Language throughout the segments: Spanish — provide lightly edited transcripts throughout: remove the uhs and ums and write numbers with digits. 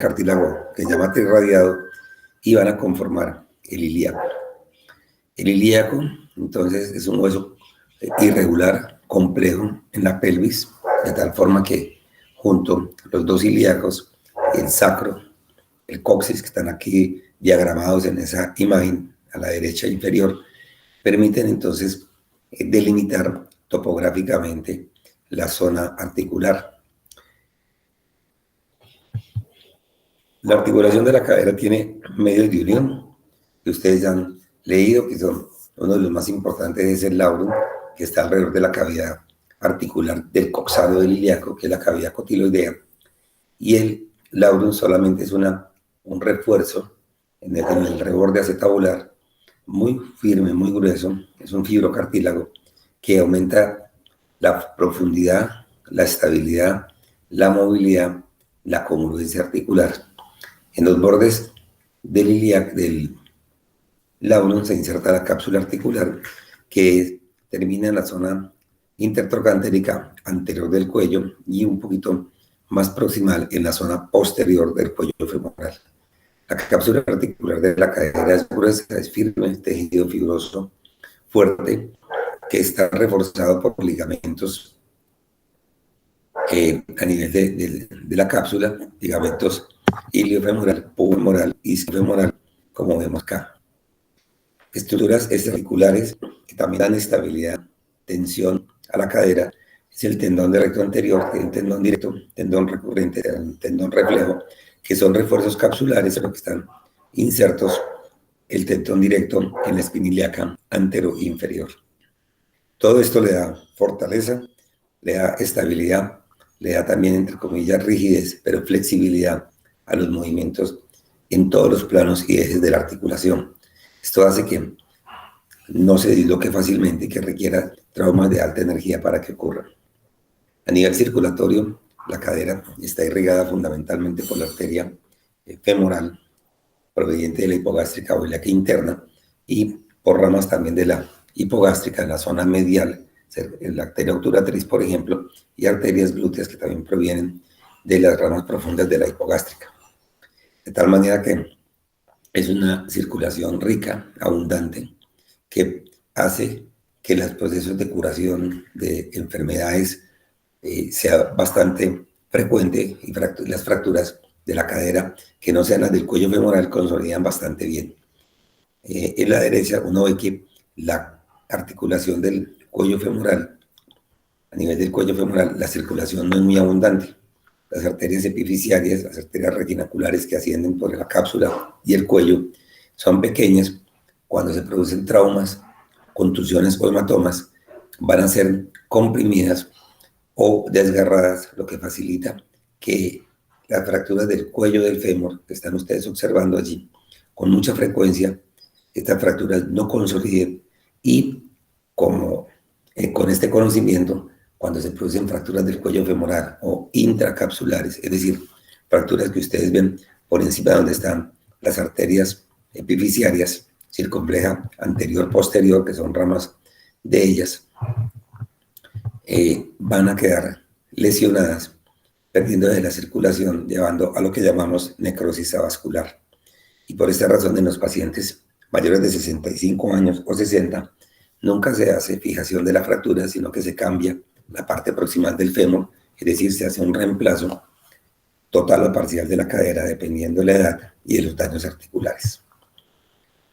cartílago que se llama trirradiado y van a conformar el ilíaco. El ilíaco, entonces, es un hueso irregular, complejo en la pelvis, de tal forma que junto a los dos ilíacos, el sacro, el coxis, que están aquí diagramados en esa imagen a la derecha inferior, permiten entonces delimitar topográficamente la zona articular. La articulación de la cadera tiene medios de unión, que ustedes ya han leído, que son uno de los más importantes, es el labrum, que está alrededor de la cavidad articular del coxado del ilíaco, que es la cavidad cotiloidea, y el labrum solamente es un refuerzo en el reborde acetabular, muy firme, muy grueso, es un fibrocartílago que aumenta la profundidad, la estabilidad, la movilidad, la congruencia articular. En los bordes del labrum se inserta la cápsula articular que termina en la zona intertrocantérica anterior del cuello y un poquito más proximal en la zona posterior del cuello femoral. La cápsula articular de la cadera es gruesa, es firme, tejido fibroso, fuerte, que está reforzado por ligamentos a nivel de la cápsula, ligamentos iliofemoral, pubofemoral, isquiofemoral, como vemos acá. Estructuras extraarticulares que también dan estabilidad, tensión a la cadera, es el tendón de recto anterior, el tendón directo, tendón recurrente, tendón reflejo, que son refuerzos capsulares, pero que están insertos el tendón directo en la espina ilíaca antero-inferior. Todo esto le da fortaleza, le da estabilidad, le da también, entre comillas, rigidez, pero flexibilidad a los movimientos en todos los planos y ejes de la articulación. Esto hace que no se disloque fácilmente y que requiera traumas de alta energía para que ocurran. A nivel circulatorio, la cadera está irrigada fundamentalmente por la arteria femoral, proveniente de la hipogástrica o ilíaca interna, y por ramas también de la hipogástrica en la zona medial, en la arteria obturatriz, por ejemplo, y arterias glúteas que también provienen de las ramas profundas de la hipogástrica. De tal manera que es una circulación rica, abundante, que hace que los procesos de curación de enfermedades sea bastante frecuente y las fracturas de la cadera, que no sean las del cuello femoral, consolidan bastante bien. En la derecha uno ve que la articulación del cuello femoral, a nivel del cuello femoral, la circulación no es muy abundante. Las arterias epifisiarias, las arterias retinaculares que ascienden por la cápsula y el cuello, son pequeñas. Cuando se producen traumas, contusiones o hematomas, van a ser comprimidas o desgarradas, lo que facilita que las fracturas del cuello del fémur, que están ustedes observando allí, con mucha frecuencia, estas fracturas no consoliden y como con este conocimiento, cuando se producen fracturas del cuello femoral o intracapsulares, es decir, fracturas que ustedes ven por encima de donde están las arterias epifisiarias, circunfleja anterior-posterior, que son ramas de ellas, van a quedar lesionadas, perdiendo de la circulación, llevando a lo que llamamos necrosis avascular. Y por esta razón, en los pacientes mayores de 65 años o 60, nunca se hace fijación de la fractura, sino que se cambia la parte proximal del fémur, es decir, se hace un reemplazo total o parcial de la cadera, dependiendo de la edad y de los daños articulares.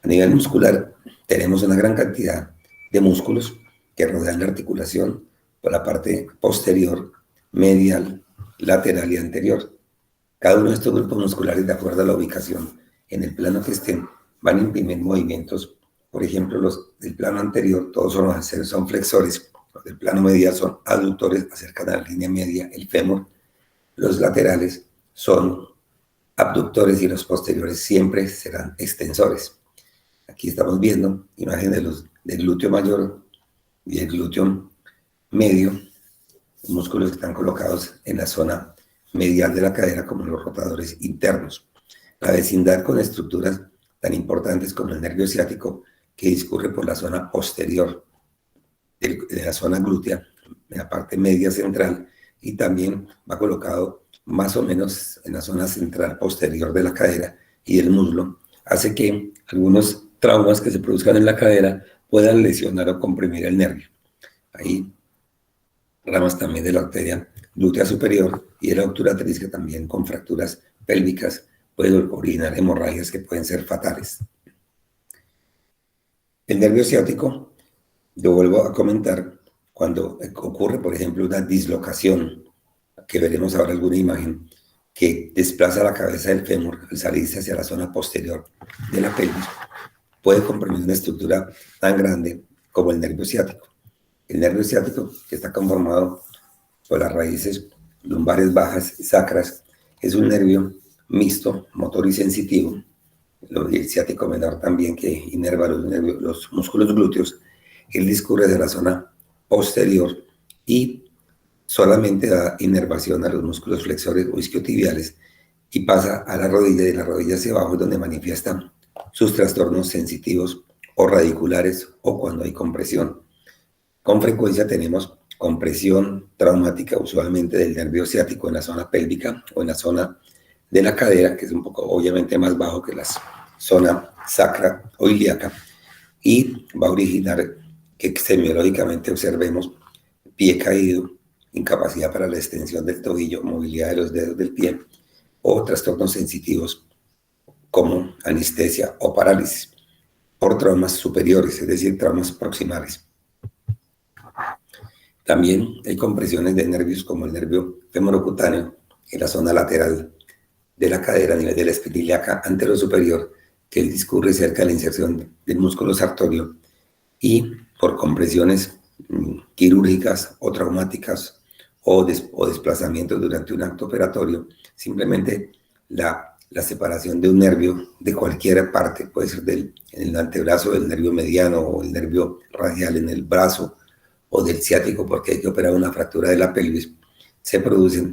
A nivel muscular, tenemos una gran cantidad de músculos que rodean la articulación por la parte posterior, medial, lateral y anterior. Cada uno de estos grupos musculares, de acuerdo a la ubicación en el plano que estén, van a imprimir movimientos. Por ejemplo, los del plano anterior, todos son flexores. Los del plano medial son aductores, acercan a la línea media, el fémur. Los laterales son abductores y los posteriores siempre serán extensores. Aquí estamos viendo imágenes del glúteo mayor y el glúteo medio, músculos que están colocados en la zona medial de la cadera como los rotadores internos. La vecindad con estructuras tan importantes como el nervio ciático, que discurre por la zona posterior de la zona glútea, en la parte media central, y también va colocado más o menos en la zona central posterior de la cadera y del muslo, hace que algunos traumas que se produzcan en la cadera puedan lesionar o comprimir el nervio. Hay ramas también de la arteria glútea superior y de la obturatriz que también con fracturas pélvicas pueden originar hemorragias que pueden ser fatales. El nervio ciático, lo vuelvo a comentar, cuando ocurre, por ejemplo, una dislocación, que veremos ahora alguna imagen, que desplaza la cabeza del fémur al salirse hacia la zona posterior de la pelvis, puede comprimir una estructura tan grande como el nervio ciático. El nervio ciático, que está conformado por las raíces lumbares bajas y sacras, es un nervio mixto, motor y sensitivo. El ciático menor también, que inerva los músculos glúteos. Él discurre de la zona posterior y solamente da inervación a los músculos flexores o isquiotibiales y pasa a la rodilla, y de la rodilla hacia abajo es donde manifiesta sus trastornos sensitivos o radiculares o cuando hay compresión. Con frecuencia tenemos compresión traumática usualmente del nervio ciático en la zona pélvica o en la zona de la cadera, que es un poco obviamente más bajo que la zona sacra o ilíaca, y va a originar que semiológicamente observemos pie caído, incapacidad para la extensión del tobillo, movilidad de los dedos del pie o trastornos sensitivos como anestesia o parálisis por traumas superiores, es decir, traumas proximales. También hay compresiones de nervios como el nervio femorocutáneo en la zona lateral de la cadera a nivel de la espina ilíaca anterosuperior, que discurre cerca de la inserción del músculo sartorio, y por compresiones quirúrgicas o traumáticas o desplazamientos durante un acto operatorio, simplemente la separación de un nervio de cualquier parte, puede ser en el antebrazo del nervio mediano o el nervio radial en el brazo o del ciático porque hay que operar una fractura de la pelvis, se produce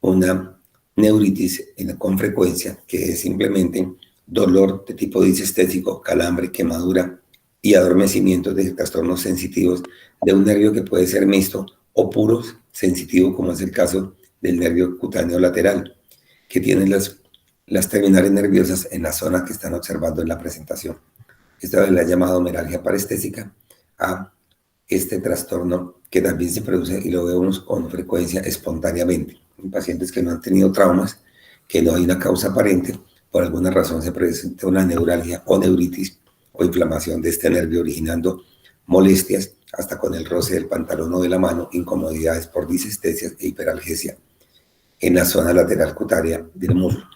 una neuritis con frecuencia, que es simplemente dolor de tipo disestésico, calambre, quemadura y adormecimiento de trastornos sensitivos de un nervio que puede ser mixto o puro sensitivo, como es el caso del nervio cutáneo lateral, que tiene las terminales nerviosas en la zona que están observando en la presentación. Esta es la llamada meralgia parestésica a este trastorno que también se produce y lo vemos con frecuencia espontáneamente en pacientes que no han tenido traumas, que no hay una causa aparente, por alguna razón se presenta una neuralgia o neuritis o inflamación de este nervio originando molestias hasta con el roce del pantalón o de la mano, incomodidades por disestesias e hiperalgesia en la zona lateral cutánea del muslo.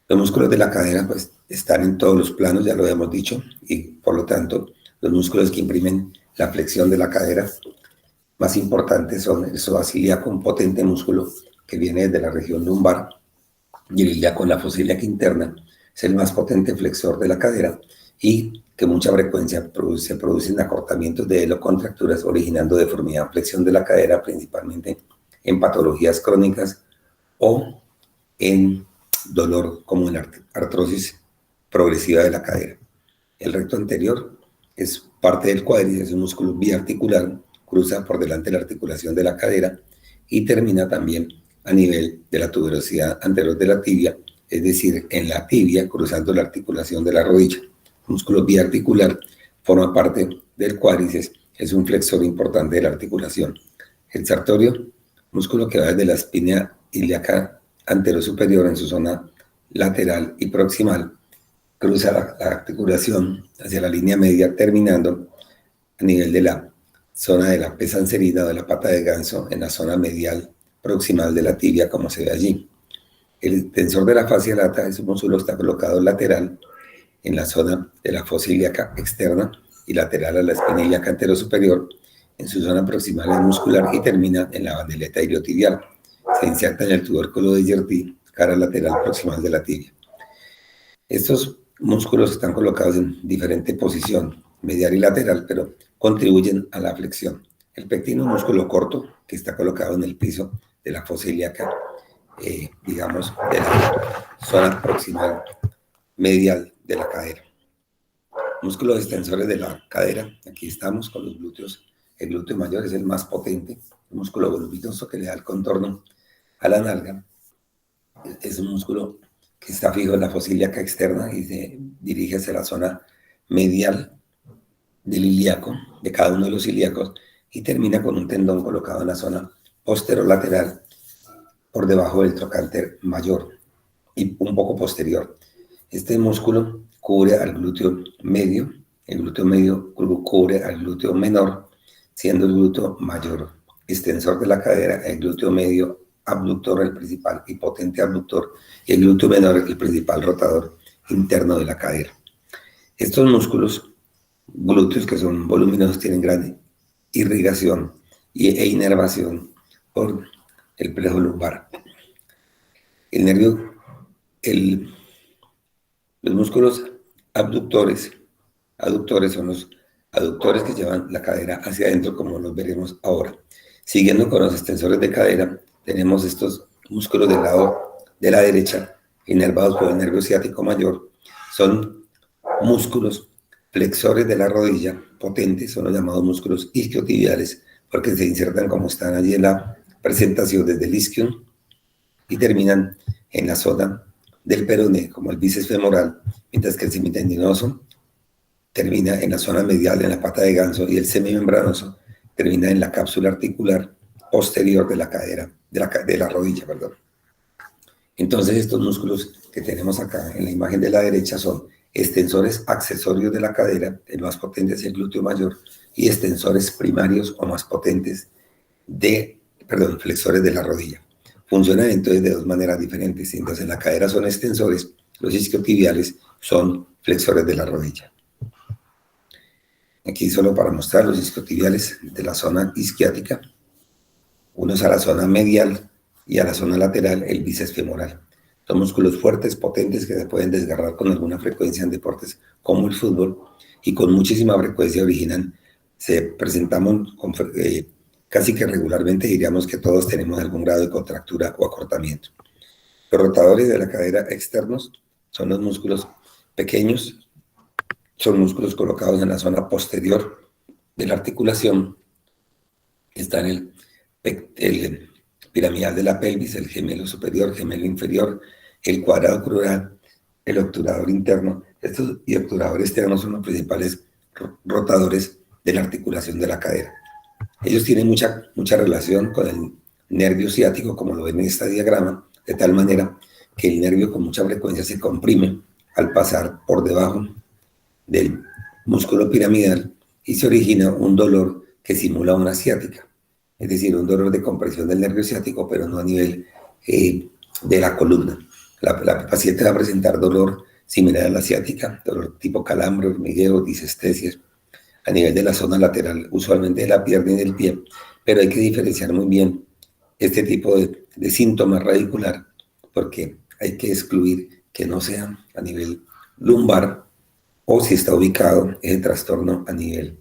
Los músculos de la cadera pues están en todos los planos, ya lo habíamos dicho, y por lo tanto los músculos que imprimen la flexión de la cadera más importantes son el psoas ilíaco, un potente músculo que viene desde la región lumbar, y el ilíaco, la fosa ilíaca interna, es el más potente flexor de la cadera y que mucha frecuencia se producen acortamientos de él o contracturas originando deformidad o flexión de la cadera, principalmente en patologías crónicas o en dolor como en artrosis progresiva de la cadera. El recto anterior es parte del cuádriceps, es un músculo biarticular, cruza por delante de la articulación de la cadera y termina también a nivel de la tuberosidad anterior de la tibia, es decir, en la tibia, cruzando la articulación de la rodilla. El músculo biarticular forma parte del cuádriceps, es un flexor importante de la articulación. El sartorio, músculo que va desde la espina ilíaca anterosuperior en su zona lateral y proximal, cruza la articulación hacia la línea media, terminando a nivel de la zona de la pesancerina o de la pata de ganso, en la zona medial proximal de la tibia, como se ve allí. El tensor de la fascia lata es un músculo que está colocado lateral en la zona de la fosa ilíaca externa y lateral a la espina ilíaca anterosuperior, en su zona proximal muscular, y termina en la bandeleta iliotibial. Se inserta en el tubérculo de Gerty, cara lateral proximal de la tibia. Estos músculos están colocados en diferente posición, medial y lateral, pero contribuyen a la flexión. El pectino, un músculo corto que está colocado en el piso de la fosa ilíaca, digamos, de la zona proximal medial de la cadera. Músculos extensores de la cadera, aquí estamos con los glúteos. El glúteo mayor es el más potente, el músculo voluminoso que le da el contorno a la nalga. Es un músculo que está fijo en la fosa ilíaca externa y se dirige hacia la zona medial del ilíaco, de cada uno de los ilíacos, y termina con un tendón colocado en la zona posterolateral por debajo del trocánter mayor y un poco posterior. Este músculo cubre al glúteo medio, el glúteo medio cubre al glúteo menor, siendo el glúteo mayor extensor de la cadera, el glúteo medio abductor, el principal y potente abductor, y el glúteo menor, el principal rotador interno de la cadera. Estos músculos glúteos, que son voluminosos, tienen gran irrigación e inervación por el plejo lumbar. El nervio, los músculos aductores son los aductores que llevan la cadera hacia adentro, como los veremos ahora. Siguiendo con los extensores de cadera, tenemos estos músculos del lado de la derecha, inervados por el nervio ciático mayor. Son músculos flexores de la rodilla, potentes, son los llamados músculos isquiotibiales, porque se insertan como están allí en la presentación desde el isquion y terminan en la zona del peroné, como el bíceps femoral, mientras que el semitendinoso termina en la zona medial, en la pata de ganso, y el semimembranoso termina en la cápsula articular posterior de la cadera, de la rodilla, perdón. Entonces, estos músculos que tenemos acá en la imagen de la derecha son extensores accesorios de la cadera, el más potente es el glúteo mayor, y extensores primarios o más potentes flexores de la rodilla. Funcionan entonces de dos maneras diferentes. Entonces, en la cadera son extensores, los isquiotibiales son flexores de la rodilla. Aquí solo para mostrar los isquiotibiales de la zona isquiática, unos a la zona medial y a la zona lateral, el bíceps femoral. Son músculos fuertes, potentes, que se pueden desgarrar con alguna frecuencia en deportes como el fútbol, y con muchísima frecuencia se presentamos casi que regularmente, diríamos que todos tenemos algún grado de contractura o acortamiento. Los rotadores de la cadera externos son los músculos pequeños, son músculos colocados en la zona posterior de la articulación. Está en el piramidal de la pelvis, el gemelo superior, gemelo inferior, el cuadrado crural, el obturador interno. Estos y obturador externo son los principales rotadores de la articulación de la cadera. Ellos tienen mucha relación con el nervio ciático, como lo ven en este diagrama, de tal manera que el nervio con mucha frecuencia se comprime al pasar por debajo del músculo piramidal y se origina un dolor que simula una ciática, es decir, un dolor de compresión del nervio ciático, pero no a nivel de la columna. La paciente va a presentar dolor similar a la ciática, dolor tipo calambre, hormigueo, disestesias, a nivel de la zona lateral, usualmente de la pierna y del pie, pero hay que diferenciar muy bien este tipo de síntoma radicular, porque hay que excluir que no sea a nivel lumbar o si está ubicado el trastorno a nivel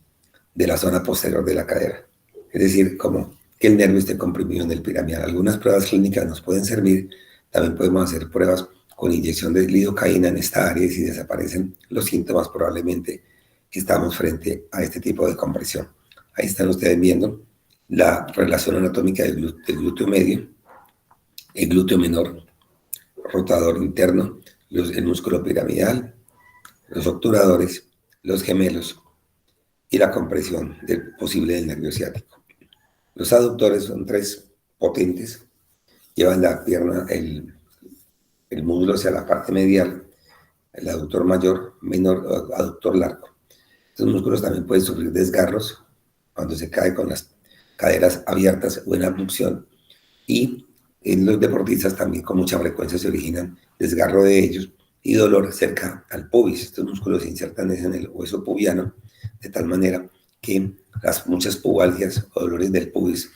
de la zona posterior de la cadera. Es decir, como que el nervio esté comprimido en el piramidal. Algunas pruebas clínicas nos pueden servir, también podemos hacer pruebas con inyección de lidocaína en esta área y si desaparecen los síntomas probablemente estamos frente a este tipo de compresión. Ahí están ustedes viendo la relación anatómica del glúteo medio, el glúteo menor, rotador interno, el músculo piramidal, los obturadores, los gemelos y la compresión posible del nervio ciático. Los aductores son tres potentes, llevan la pierna, el muslo hacia la parte medial, el aductor mayor, menor, aductor largo. Estos músculos también pueden sufrir desgarros cuando se cae con las caderas abiertas o en abducción, y en los deportistas también con mucha frecuencia se originan desgarro de ellos y dolor cerca al pubis. Estos músculos se insertan en el hueso pubiano, de tal manera que las muchas pubalgias o dolores del pubis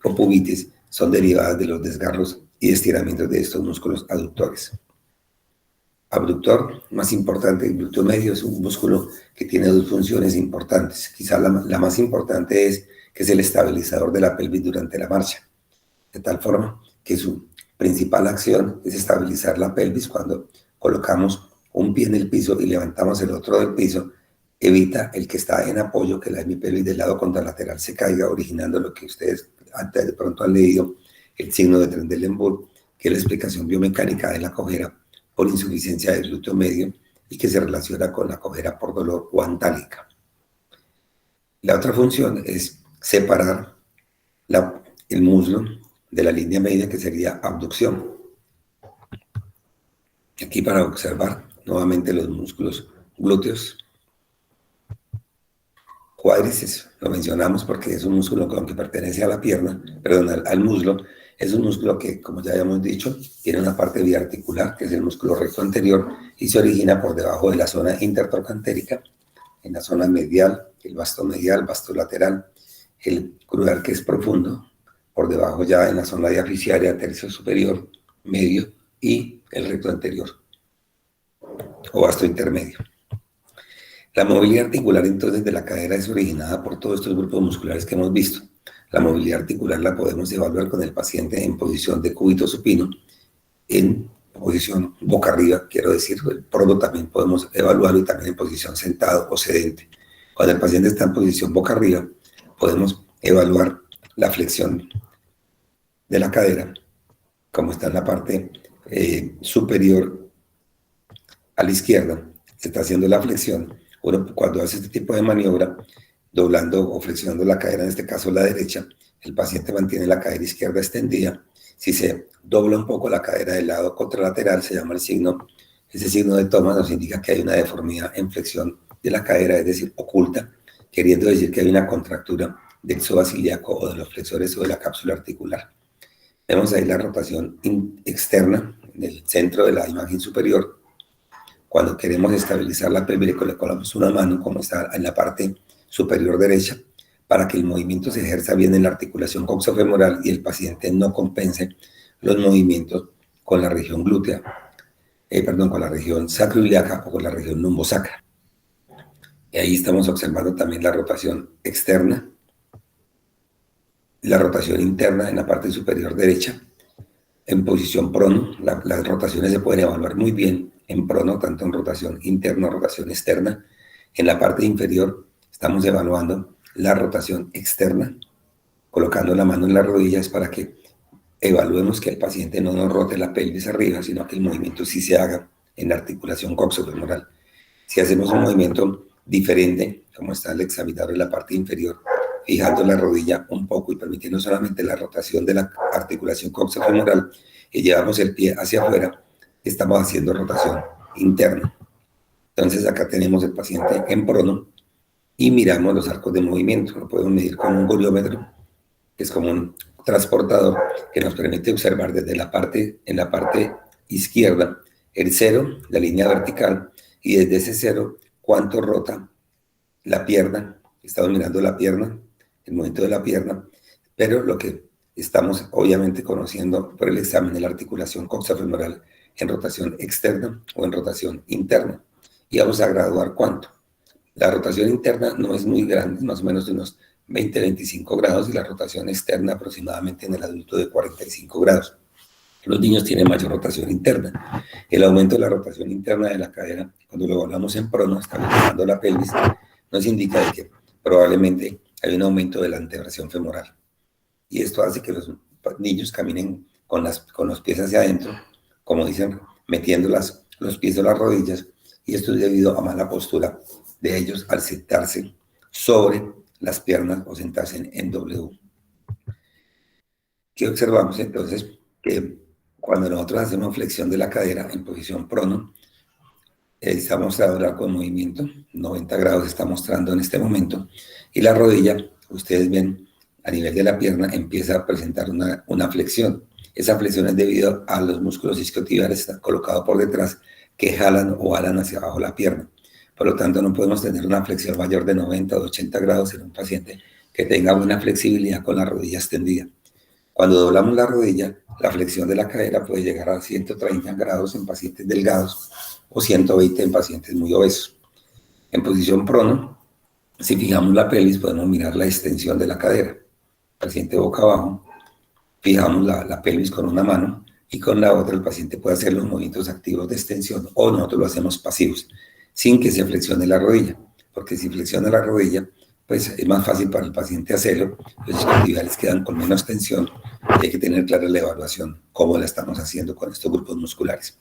o pubitis son derivadas de los desgarros y estiramientos de estos músculos aductores. Abductor más importante, el glúteo medio, es un músculo que tiene dos funciones importantes. Quizá la más importante es que es el estabilizador de la pelvis durante la marcha, de tal forma que su principal acción es estabilizar la pelvis. Cuando colocamos un pie en el piso y levantamos el otro del piso, evita el que está en apoyo, que la hemipelvis del lado contralateral se caiga, originando lo que ustedes antes de pronto han leído, el signo de Trendelenburg, que es la explicación biomecánica de la cojera por insuficiencia del glúteo medio y que se relaciona con la cojera por dolor o antálica. La otra función es separar el muslo de la línea media, que sería abducción. Aquí para observar nuevamente los músculos glúteos, cuádriceps, lo mencionamos porque es un músculo que, aunque pertenece a la pierna, perdón, al muslo, es un músculo que, como ya habíamos dicho, tiene una parte biarticular, que es el músculo recto anterior, y se origina por debajo de la zona intertrocantérica, en la zona medial, el vasto medial, vasto lateral, el crural, que es profundo, por debajo ya en la zona diaficiaria, tercio superior, medio, y el recto anterior, o vasto intermedio. La movilidad articular entonces de la cadera es originada por todos estos grupos musculares que hemos visto. La movilidad articular la podemos evaluar con el paciente en posición de cúbito supino, en posición boca arriba, quiero decir, el prono también podemos evaluarlo, y también en posición sentado o sedente. Cuando el paciente está en posición boca arriba, podemos evaluar la flexión de la cadera, como está en la parte superior a la izquierda, se está haciendo la flexión. Uno, cuando hace este tipo de maniobra, doblando o flexionando la cadera, en este caso la derecha, el paciente mantiene la cadera izquierda extendida. Si se dobla un poco la cadera del lado contralateral, se llama ese signo de Thomas nos indica que hay una deformidad en flexión de la cadera, es decir, oculta, queriendo decir que hay una contractura del psoas ilíaco o de los flexores o de la cápsula articular. Vemos ahí la rotación externa en el centro de la imagen superior. Cuando queremos estabilizar la pelvis, le colocamos una mano, como está en la parte superior derecha, para que el movimiento se ejerza bien en la articulación coxofemoral y el paciente no compense los movimientos con la región glútea, con la región sacroiliaca o con la región lumbosacra. Y ahí estamos observando también la rotación externa, la rotación interna en la parte superior derecha. En posición prono, las rotaciones se pueden evaluar muy bien en prono, tanto en rotación interna o rotación externa. En la parte inferior estamos evaluando la rotación externa, colocando la mano en las rodillas para que evaluemos que el paciente no nos rote la pelvis arriba, sino que el movimiento sí se haga en la articulación coxofemoral. Si hacemos un movimiento diferente, como está el examinador en la parte inferior, fijando la rodilla un poco y permitiendo solamente la rotación de la articulación coxofemoral, y llevamos el pie hacia afuera, estamos haciendo rotación interna. Entonces acá tenemos el paciente en prono y miramos los arcos de movimiento. Lo podemos medir con un goliómetro, que es como un transportador que nos permite observar desde en la parte izquierda el cero, la línea vertical, y desde ese cero cuánto rota la pierna. Estamos mirando la pierna, el movimiento de la pierna, pero lo que estamos obviamente conociendo por el examen de la articulación coxofemoral en rotación externa o en rotación interna. Y vamos a graduar cuánto. La rotación interna no es muy grande, más o menos de unos 20-25 grados, y la rotación externa aproximadamente en el adulto de 45 grados. Los niños tienen mayor rotación interna. El aumento de la rotación interna de la cadera, cuando lo evaluamos en prono, estabilizando la pelvis, nos indica de que probablemente hay un aumento de la anteversión femoral. Y esto hace que los niños caminen con los pies hacia adentro, como dicen, metiendo los pies o las rodillas, y esto es debido a mala postura de ellos al sentarse sobre las piernas o sentarse en W. ¿Qué observamos entonces? Que cuando nosotros hacemos flexión de la cadera en posición prono, está mostrado el arco de movimiento, 90 grados está mostrando en este momento, y la rodilla, ustedes ven, a nivel de la pierna empieza a presentar una flexión. Esa flexión es debido a los músculos isquiotibiales que están colocados por detrás, que jalan o alan hacia abajo la pierna. Por lo tanto, no podemos tener una flexión mayor de 90 o 80 grados en un paciente que tenga buena flexibilidad con la rodilla extendida. Cuando doblamos la rodilla, la flexión de la cadera puede llegar a 130 grados en pacientes delgados o 120 en pacientes muy obesos. En posición prono, si fijamos la pelvis, podemos mirar la extensión de la cadera. Paciente boca abajo, fijamos la pelvis con una mano y con la otra el paciente puede hacer los movimientos activos de extensión, o nosotros lo hacemos pasivos, sin que se flexione la rodilla, porque si flexiona la rodilla pues es más fácil para el paciente hacerlo, los isquiotibiales quedan con menos tensión y hay que tener clara la evaluación, cómo la estamos haciendo con estos grupos musculares.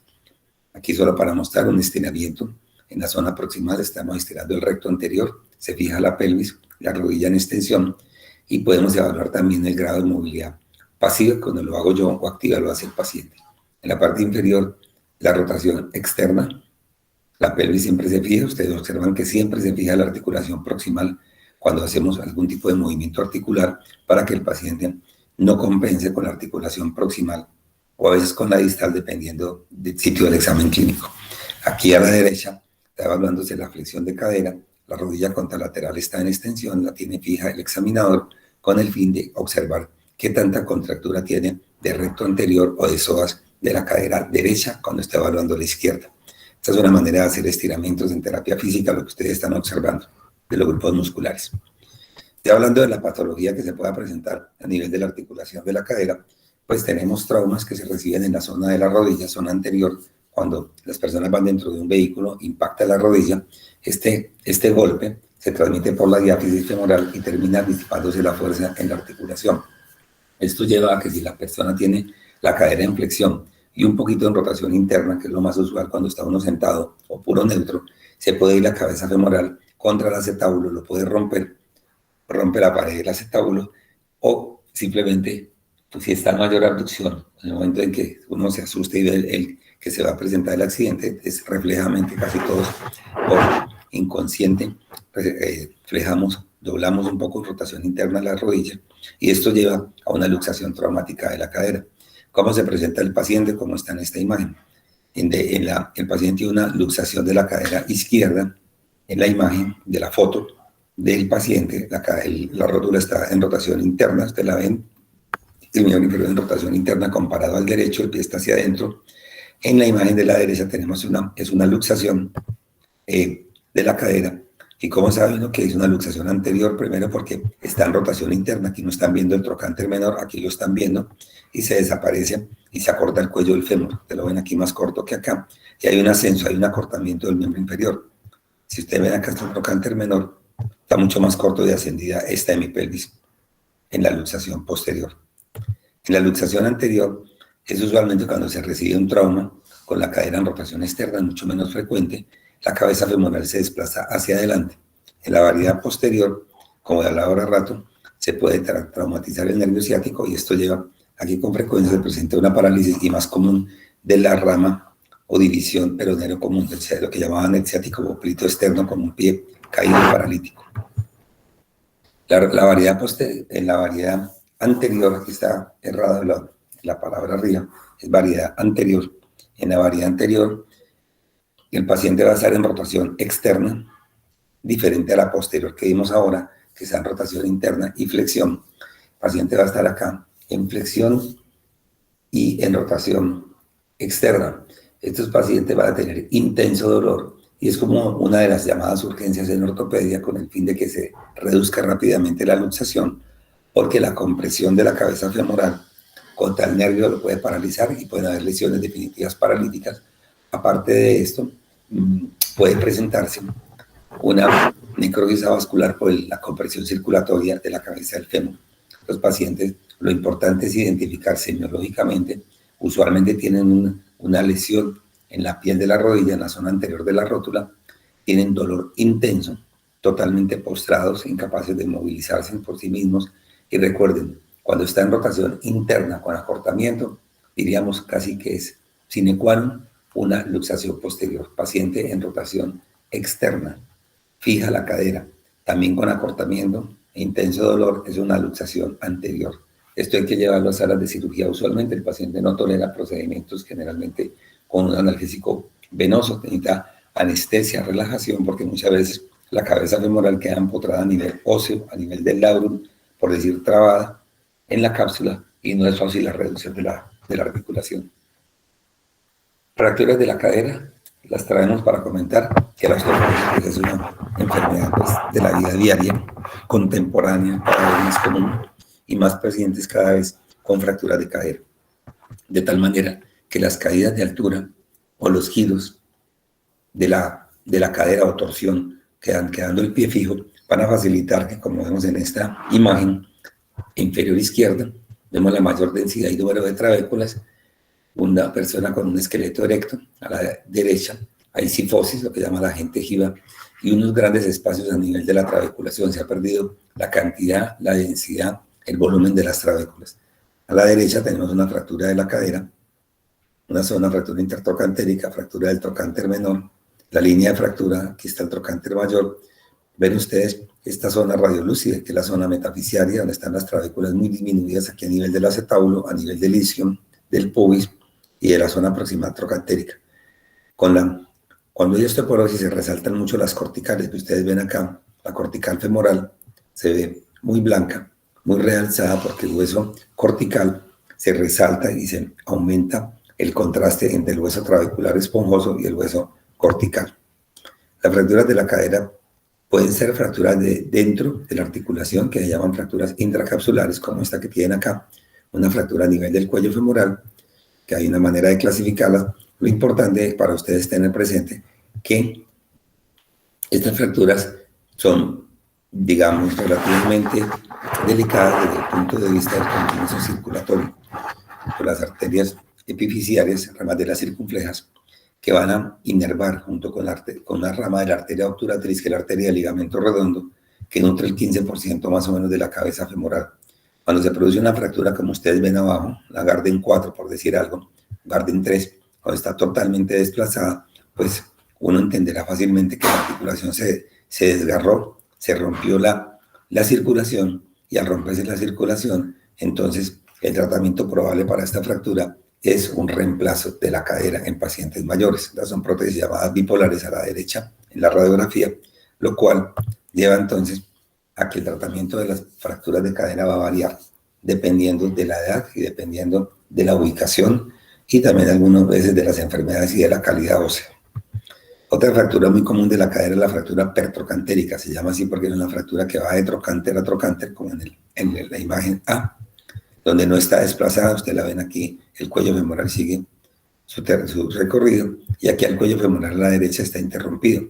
Aquí solo para mostrar un estiramiento. En la zona proximal estamos estirando el recto anterior, se fija la pelvis, la rodilla en extensión y podemos evaluar también el grado de movilidad pasiva cuando lo hago yo o activa lo hace el paciente. En la parte inferior, la rotación externa, la pelvis siempre se fija, ustedes observan que siempre se fija la articulación proximal cuando hacemos algún tipo de movimiento articular para que el paciente no compense con la articulación proximal o a veces con la distal dependiendo del sitio del examen clínico. Aquí a la derecha está evaluándose la flexión de cadera, la rodilla contralateral está en extensión, la tiene fija el examinador con el fin de observar qué tanta contractura tiene de recto anterior o de psoas de la cadera derecha cuando está evaluando la izquierda. Esta es una manera de hacer estiramientos en terapia física, lo que ustedes están observando de los grupos musculares. Ya hablando de la patología que se pueda presentar a nivel de la articulación de la cadera, pues tenemos traumas que se reciben en la zona de la rodilla, zona anterior, cuando las personas van dentro de un vehículo, impacta la rodilla, este golpe se transmite por la diáfisis femoral y termina disipándose la fuerza en la articulación. Esto lleva a que si la persona tiene la cadera en flexión y un poquito en rotación interna, que es lo más usual cuando está uno sentado o puro neutro, se puede ir la cabeza femoral contra el acetábulo, lo puede rompe la pared del acetábulo o simplemente, pues, si está en mayor abducción, en el momento en que uno se asuste y ve que se va a presentar el accidente, es reflejamente casi todos por inconsciente, doblamos un poco en rotación interna de la rodilla y esto lleva a una luxación traumática de la cadera. ¿Cómo se presenta el paciente? Como está en esta imagen. El paciente tiene una luxación de la cadera izquierda en la imagen de la foto del paciente. La rótula está en rotación interna, ustedes la ven, el miembro inferior en rotación interna comparado al derecho, el pie está hacia adentro. En la imagen de la derecha tenemos una luxación de la cadera. ¿Y cómo sabe uno que es una luxación anterior? Primero porque está en rotación interna, aquí no están viendo el trocánter menor, aquí lo están viendo, y se desaparece y se acorta el cuello del fémur. Te lo ven aquí más corto que acá, y hay un ascenso, hay un acortamiento del miembro inferior. Si ustedes ven acá está el trocánter menor, está mucho más corto de ascendida esta hemipelvis en la luxación posterior. En la luxación anterior es usualmente cuando se recibe un trauma con la cadera en rotación externa, mucho menos frecuente, la cabeza femoral se desplaza hacia adelante. En la variedad posterior, como de hablaba ahora rato, se puede traumatizar el nervio ciático y esto lleva a que con frecuencia se presente una parálisis y más común de la rama o división peronero común, lo que llamaban el ciático o plito externo como un pie caído paralítico. En la variedad anterior, aquí está errada la palabra arriba, es variedad anterior. En la variedad anterior, el paciente va a estar en rotación externa, diferente a la posterior que vimos ahora, que está en rotación interna y flexión. El paciente va a estar acá en flexión y en rotación externa. Estos pacientes van a tener intenso dolor y es como una de las llamadas urgencias en ortopedia con el fin de que se reduzca rápidamente la luxación, porque la compresión de la cabeza femoral contra el nervio lo puede paralizar y pueden haber lesiones definitivas paralíticas. Aparte de esto, puede presentarse una necrosis vascular por la compresión circulatoria de la cabeza del fémur. Los pacientes, lo importante es identificar semiológicamente, usualmente tienen una lesión en la piel de la rodilla, en la zona anterior de la rótula, tienen dolor intenso, totalmente postrados, incapaces de movilizarse por sí mismos. Y recuerden, cuando está en rotación interna con acortamiento, diríamos casi que es sine qua non una luxación posterior. Paciente en rotación externa, fija la cadera, también con acortamiento e intenso dolor, es una luxación anterior. Esto hay que llevarlo a salas de cirugía. Usualmente el paciente no tolera procedimientos generalmente con un analgésico venoso, necesita anestesia, relajación, porque muchas veces la cabeza femoral queda empotrada a nivel óseo, a nivel del labrum, por decir trabada, en la cápsula, y no es fácil la reducción de la articulación. Fracturas de la cadera, las traemos para comentar que la osteoporosis es una enfermedad de la vida diaria, contemporánea, cada vez más común, y más pacientes cada vez con fracturas de cadera. De tal manera que las caídas de altura o los giros de la cadera o torsión, quedando el pie fijo, van a facilitar que, como vemos en esta imagen inferior izquierda, vemos la mayor densidad y número de trabéculas, una persona con un esqueleto erecto, a la derecha hay cifosis, lo que llama la gingiva, y unos grandes espacios a nivel de la trabeculación. Se ha perdido la cantidad, la densidad, el volumen de las trabéculas. A la derecha tenemos una fractura de la cadera, una zona fractura intertrocantérica, fractura del trocánter menor, la línea de fractura, aquí está el trocánter mayor. Ven ustedes esta zona radiolúcida, que es la zona metafisiaria, donde están las trabéculas muy disminuidas aquí a nivel del acetábulo, a nivel del isquion, del pubis y de la zona proximal trocantérica. Cuando hay osteoporosis se resaltan mucho las corticales, que ustedes ven acá, la cortical femoral se ve muy blanca, muy realzada, porque el hueso cortical se resalta y se aumenta el contraste entre el hueso trabecular esponjoso y el hueso cortical. Las fracturas de la cadera pueden ser fracturas dentro de la articulación, que se llaman fracturas intracapsulares, como esta que tienen acá, una fractura a nivel del cuello femoral, que hay una manera de clasificarlas. Lo importante para ustedes tener presente que estas fracturas son, digamos, relativamente delicadas desde el punto de vista del continuo circulatorio, por las arterias epifisiarias, ramas de las circunflejas, que van a inervar junto con una rama de la arteria obturatriz, que es la arteria del ligamento redondo, que nutre el 15% más o menos de la cabeza femoral. Cuando se produce una fractura, como ustedes ven abajo, la Garden 4, por decir algo, Garden 3, cuando está totalmente desplazada, pues uno entenderá fácilmente que la articulación se desgarró, se rompió la circulación, y al romperse la circulación, entonces el tratamiento probable para esta fractura es un reemplazo de la cadera en pacientes mayores. Estas son prótesis llamadas bipolares a la derecha en la radiografía, lo cual lleva entonces a que el tratamiento de las fracturas de cadera va a variar dependiendo de la edad y dependiendo de la ubicación, y también algunas veces de las enfermedades y de la calidad ósea. Otra fractura muy común de la cadera es la fractura pertrocantérica. Se llama así porque es una fractura que va de trocánter a trocánter, como en la imagen A, donde no está desplazada. Ustedes la ven aquí, el cuello femoral sigue su recorrido, y aquí el cuello femoral a la derecha está interrumpido.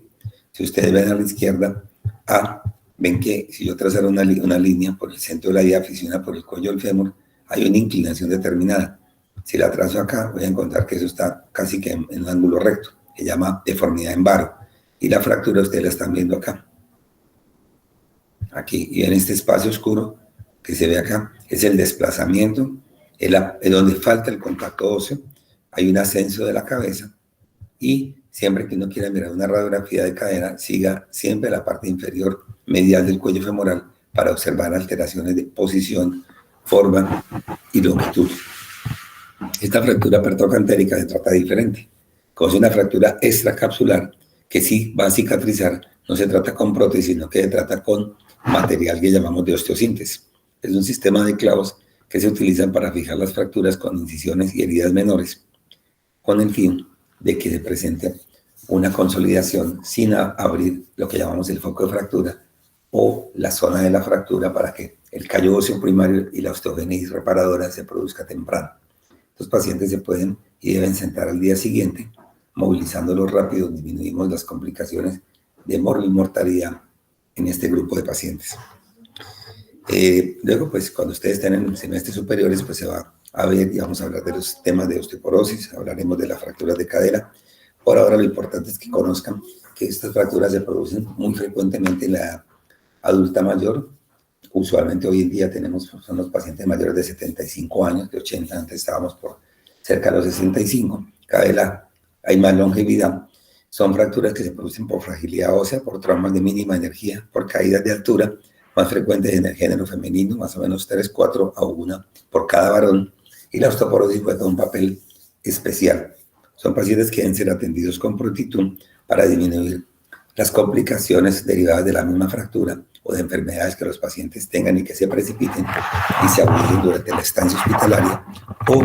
Si ustedes ven a la izquierda A, ven que si yo trazara una línea por el centro de la diáfisis y una por el cuello del fémur, hay una inclinación determinada. Si la trazo acá, voy a encontrar que eso está casi que en un ángulo recto. Se llama deformidad en varo. Y la fractura ustedes la están viendo acá. Aquí, y en este espacio oscuro que se ve acá, es el desplazamiento, es donde falta el contacto óseo, hay un ascenso de la cabeza, y siempre que uno quiera mirar una radiografía de cadera, siga siempre la parte inferior medial del cuello femoral para observar alteraciones de posición, forma y longitud. Esta fractura pertrocantérica se trata diferente. Como es una fractura extracapsular que sí va a cicatrizar, no se trata con prótesis, sino que se trata con material que llamamos de osteosíntesis. Es un sistema de clavos que se utilizan para fijar las fracturas con incisiones y heridas menores, con el fin de que se presente una consolidación sin abrir lo que llamamos el foco de fractura o la zona de la fractura, para que el callo óseo primario y la osteogénesis reparadora se produzca temprano. Los pacientes se pueden y deben sentar al día siguiente. Movilizándolos rápido, disminuimos las complicaciones de mortalidad en este grupo de pacientes. Luego, pues cuando ustedes estén en semestres superiores, pues se va a ver y vamos a hablar de los temas de osteoporosis, hablaremos de las fracturas de cadera. Por ahora lo importante es que conozcan que estas fracturas se producen muy frecuentemente en la edad adulta mayor. Usualmente hoy en día son los pacientes mayores de 75 años, de 80, antes estábamos por cerca de los 65, cada vez hay más longevidad. Son fracturas que se producen por fragilidad ósea, por traumas de mínima energía, por caídas de altura, más frecuentes en el género femenino, más o menos 3, 4 a 1 por cada varón, y la osteoporosis juega un papel especial. Son pacientes que deben ser atendidos con prontitud para disminuir las complicaciones derivadas de la misma fractura o de enfermedades que los pacientes tengan y que se precipiten y se agudicen durante la estancia hospitalaria, o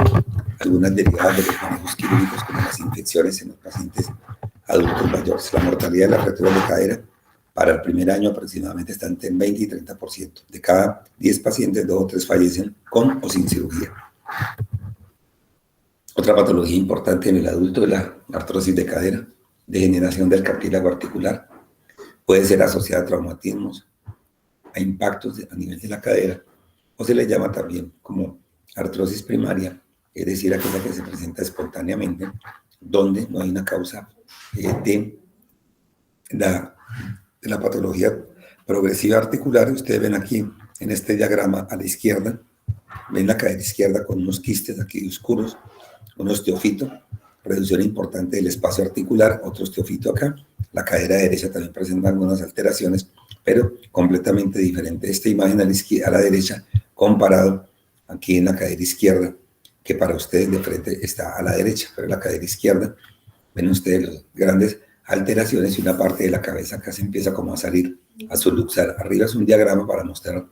algunas derivadas de los manejos quirúrgicos, como las infecciones en los pacientes adultos mayores. La mortalidad de las fracturas de cadera para el primer año aproximadamente está entre el 20 y 30%. De cada 10 pacientes, 2 o 3 fallecen con o sin cirugía. Otra patología importante en el adulto es la artrosis de cadera, degeneración del cartílago articular. Puede ser asociada a traumatismos, a impactos a nivel de la cadera, o se le llama también como artrosis primaria, es decir, aquella que se presenta espontáneamente, donde no hay una causa de la patología progresiva articular. Ustedes ven aquí en este diagrama a la izquierda, ven la cadera izquierda con unos quistes aquí oscuros, un osteofito, reducción importante del espacio articular, otro osteofito acá. La cadera derecha también presenta algunas alteraciones, pero completamente diferente esta imagen a la derecha comparado aquí en la cadera izquierda, que para ustedes de frente está a la derecha, pero la cadera izquierda, ven ustedes las grandes alteraciones y una parte de la cabeza acá se empieza como a salir, a subluxar. Arriba es un diagrama para mostrar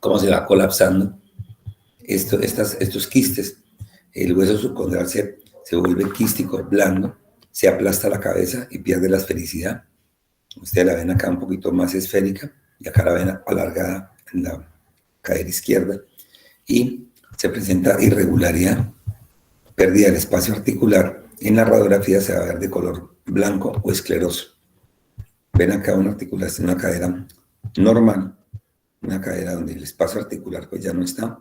cómo se va colapsando estos quistes. El hueso subcondral se vuelve quístico, blando, se aplasta la cabeza y pierde la esfericidad. Ustedes la ven acá un poquito más esférica y acá la ven alargada en la cadera izquierda y se presenta irregularidad, pérdida del espacio articular. En la radiografía se va a ver de color blanco o escleroso. Ven acá una articulación, una cadera normal, una cadera donde el espacio articular pues ya no está.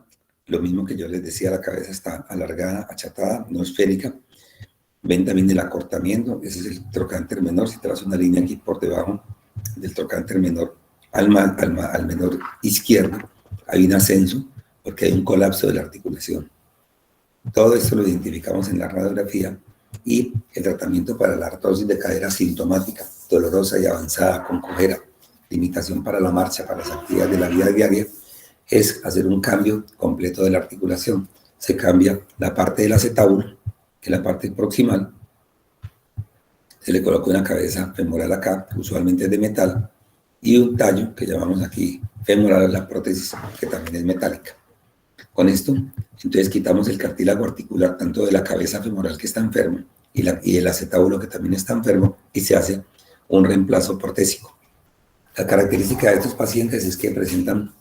Lo mismo que yo les decía, la cabeza está alargada, achatada, no esférica. Ven también el acortamiento, ese es el trocánter menor. Si trazo una línea aquí por debajo del trocánter menor al menor izquierdo, hay un ascenso porque hay un colapso de la articulación. Todo esto lo identificamos en la radiografía y el tratamiento para la artrosis de cadera sintomática, dolorosa y avanzada, con cojera, limitación para la marcha, para las actividades de la vida diaria, es hacer un cambio completo de la articulación. Se cambia la parte del acetábulo, que es la parte proximal, se le coloca una cabeza femoral acá, que usualmente es de metal, y un tallo que llamamos aquí femoral a la prótesis, que también es metálica. Con esto, entonces quitamos el cartílago articular tanto de la cabeza femoral que está enferma y el acetábulo que también está enfermo y se hace un reemplazo protésico. La característica de estos pacientes es que presentan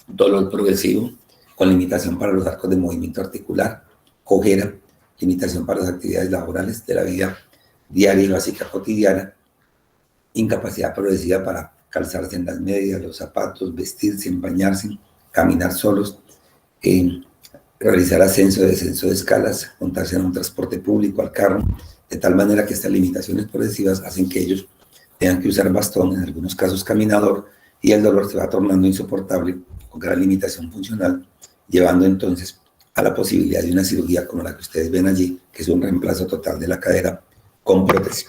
dolor progresivo con limitación para los arcos de movimiento articular, cojera, limitación para las actividades laborales de la vida diaria y básica cotidiana, incapacidad progresiva para calzarse en las medias, los zapatos, vestirse, bañarse, caminar solos, realizar ascenso y descenso de escalas, montarse en un transporte público, al carro, de tal manera que estas limitaciones progresivas hacen que ellos tengan que usar bastón, en algunos casos caminador, y el dolor se va tornando insoportable con gran limitación funcional, llevando entonces a la posibilidad de una cirugía como la que ustedes ven allí, que es un reemplazo total de la cadera con prótesis.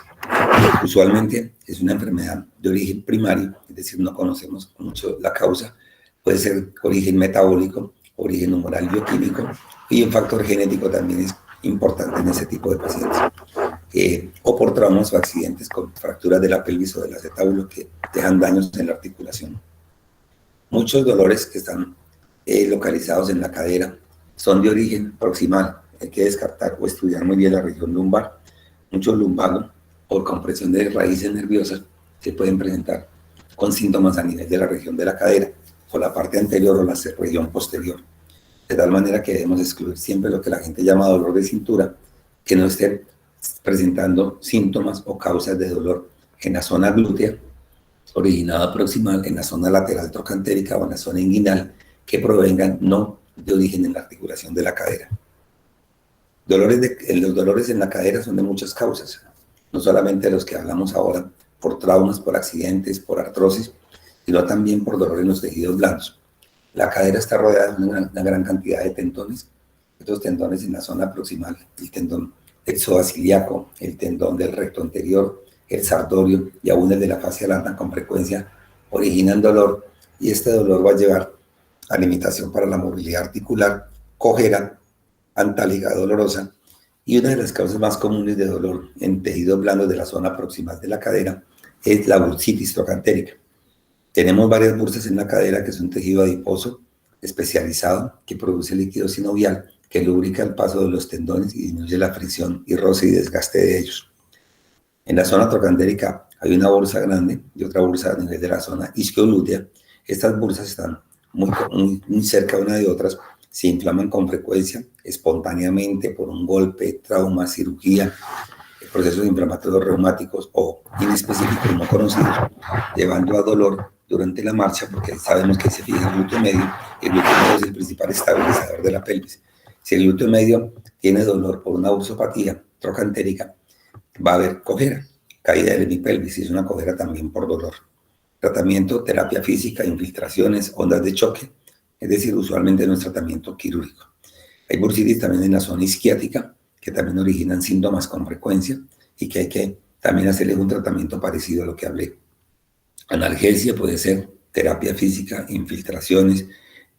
Usualmente es una enfermedad de origen primario, es decir, no conocemos mucho la causa, puede ser origen metabólico, origen humoral bioquímico, y un factor genético también es importante en ese tipo de pacientes. O por traumas o accidentes con fracturas de la pelvis o del acetábulo que dejan daños en la articulación. Muchos dolores que están localizados en la cadera son de origen proximal. Hay que descartar o estudiar muy bien la región lumbar. Muchos lumbagos o compresión de raíces nerviosas se pueden presentar con síntomas a nivel de la región de la cadera, o la parte anterior o la región posterior. De tal manera que debemos excluir siempre lo que la gente llama dolor de cintura, que no esté presentando síntomas o causas de dolor en la zona glútea, originada proximal, en la zona lateral trocantérica o en la zona inguinal, que provengan no de origen en la articulación de la cadera. Los dolores en la cadera son de muchas causas, no solamente los que hablamos ahora, por traumas, por accidentes, por artrosis, sino también por dolor en los tejidos blandos. La cadera está rodeada de una gran cantidad de tendones. Estos tendones en la zona proximal, el tendón del psoas ilíaco, el tendón del recto anterior, el sartorio y aún el de la fascia lata con frecuencia originan dolor, y este dolor va a llevar a limitación para la movilidad articular, cojera, antáliga dolorosa, y una de las causas más comunes de dolor en tejidos blandos de la zona proximal de la cadera es la bursitis trocantérica. Tenemos varias bursas en la cadera, que es un tejido adiposo especializado que produce líquido sinovial que lubrica el paso de los tendones y disminuye la fricción y roce y desgaste de ellos. En la zona trocantérica hay una bursa grande y otra bursa a nivel de la zona isquioglútea. Estas bursas están muy cerca una de otras, se inflaman con frecuencia, espontáneamente, por un golpe, trauma, cirugía, procesos inflamatorios reumáticos o inespecíficos no conocidos, llevando a dolor durante la marcha, porque sabemos que se fija el glúteo medio, y el glúteo medio es el principal estabilizador de la pelvis. Si el glúteo medio tiene dolor por una bursopatía trocantérica, va a haber cojera, caída del hemipelvis, y es una cojera también por dolor. Tratamiento, terapia física, infiltraciones, ondas de choque, es decir, usualmente no es tratamiento quirúrgico. Hay bursitis también en la zona isquiática, que también originan síntomas con frecuencia y que hay que también hacerles un tratamiento parecido a lo que hablé. Analgesia puede ser terapia física, infiltraciones,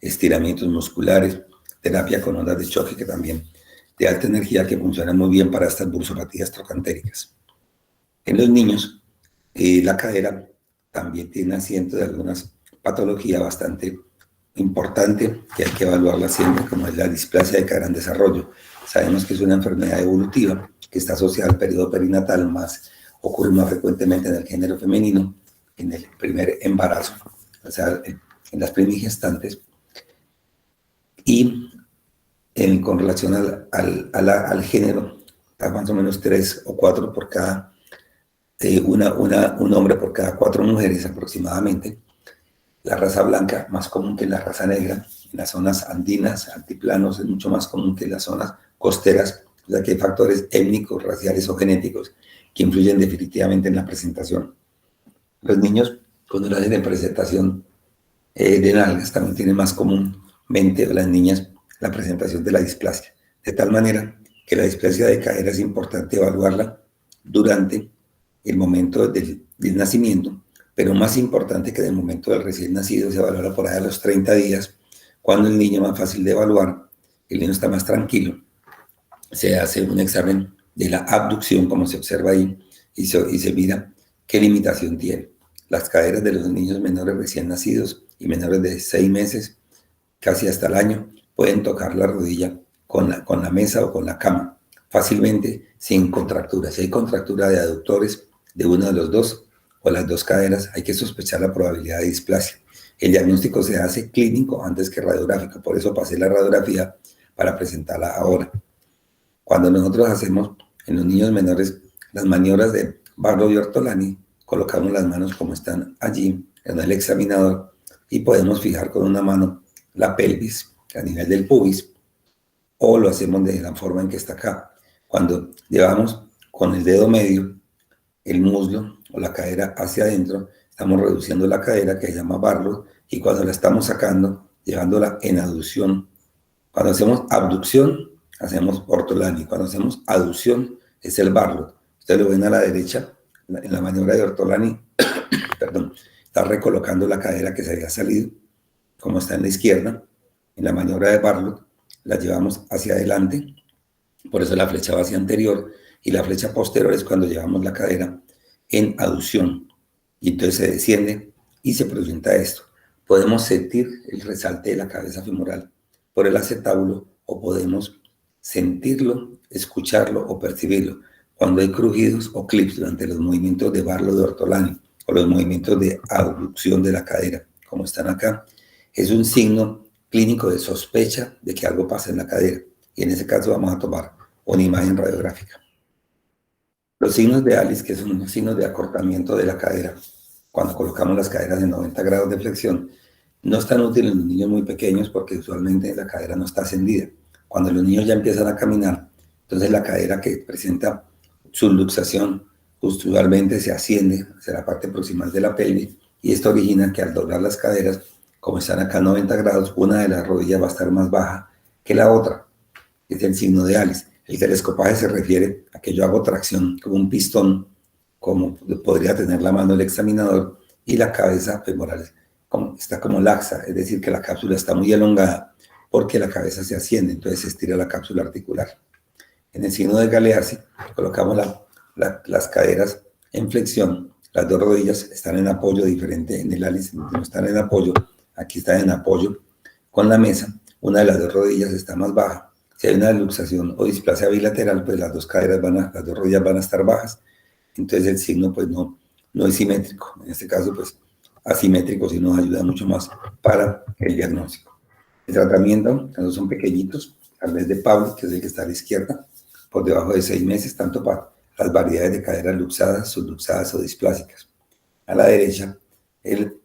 estiramientos musculares, terapia con ondas de choque, que también de alta energía, que funcionan muy bien para estas bursopatías trocantéricas. En los niños, la cadera también tiene asiento de algunas patologías bastante importante que hay que evaluarla siempre, como es la displasia de cadera en desarrollo. Sabemos que es una enfermedad evolutiva que está asociada al periodo perinatal, ocurre más frecuentemente en el género femenino, en el primer embarazo, o sea, en las primigestantes, y con relación al género, más o menos 3 o 4 por cada, un hombre por cada 4 mujeres aproximadamente. La raza blanca más común que la raza negra. En las zonas andinas, altiplanos, es mucho más común que en las zonas costeras, o sea que hay factores étnicos, raciales o genéticos que influyen definitivamente en la presentación. Los niños, cuando lo hacen en presentación de nalgas, también tienen más comúnmente las niñas la presentación de la displasia. De tal manera que la displasia de cadera es importante evaluarla durante el momento del nacimiento, pero más importante que en el momento del recién nacido, se evalúa por ahí a los 30 días, cuando el niño es más fácil de evaluar, el niño está más tranquilo, se hace un examen de la abducción, como se observa ahí, y se mira qué limitación tiene. Las caderas de los niños menores recién nacidos y menores de 6 meses, casi hasta el año, pueden tocar la rodilla con la mesa o con la cama, fácilmente, sin contractura. Si hay contractura de aductores de uno de los dos, o las dos caderas, hay que sospechar la probabilidad de displasia. El diagnóstico se hace clínico antes que radiográfico, por eso pasé la radiografía para presentarla ahora. Cuando nosotros hacemos en los niños menores las maniobras de Barlow y Ortolani, colocamos las manos como están allí en el examinador y podemos fijar con una mano la pelvis a nivel del pubis, o lo hacemos de la forma en que está acá. Cuando llevamos con el dedo medio el muslo o la cadera hacia adentro, estamos reduciendo la cadera, que se llama Barlow, y cuando la estamos sacando, llevándola en aducción. Cuando hacemos abducción, hacemos Ortolani. Cuando hacemos aducción, es el Barlow. Ustedes lo ven a la derecha, en la maniobra de Ortolani, perdón, está recolocando la cadera que se había salido, como está en la izquierda. En la maniobra de Barlow, la llevamos hacia adelante, por eso la flecha va hacia anterior, y la flecha posterior es cuando llevamos la cadera en aducción, y entonces se desciende y se presenta esto. Podemos sentir el resalte de la cabeza femoral por el acetábulo, o podemos sentirlo, escucharlo o percibirlo cuando hay crujidos o clips durante los movimientos de Barlow de Ortolani o los movimientos de abducción de la cadera, como están acá. Es un signo clínico de sospecha de que algo pasa en la cadera, y en ese caso vamos a tomar una imagen radiográfica. Los signos de Alice, que son signos de acortamiento de la cadera, cuando colocamos las caderas en 90 grados de flexión, no están útiles en los niños muy pequeños porque usualmente la cadera no está ascendida. Cuando los niños ya empiezan a caminar, entonces la cadera que presenta subluxación usualmente se asciende hacia la parte proximal de la pelvis, y esto origina que al doblar las caderas, como están acá a 90 grados, una de las rodillas va a estar más baja que la otra. Es el signo de Alice. El telescopaje se refiere a que yo hago tracción como un pistón, como podría tener la mano el examinador, y la cabeza femoral está como laxa, es decir, que la cápsula está muy elongada porque la cabeza se asciende, entonces se estira la cápsula articular. En el signo de Galeazzi colocamos las caderas en flexión, las dos rodillas están en apoyo diferente. En el Alice no están en apoyo, aquí están en apoyo con la mesa, una de las dos rodillas está más baja. Si hay una luxación o displasia bilateral, pues las dos rodillas van a estar bajas. Entonces el signo pues no es simétrico. En este caso pues asimétrico sí nos ayuda mucho más para el diagnóstico. El tratamiento, cuando son pequeñitos, al vez de Pablo, que es el que está a la izquierda, por debajo de 6 meses, tanto para las variedades de caderas luxadas, subluxadas o displásicas. A la derecha, el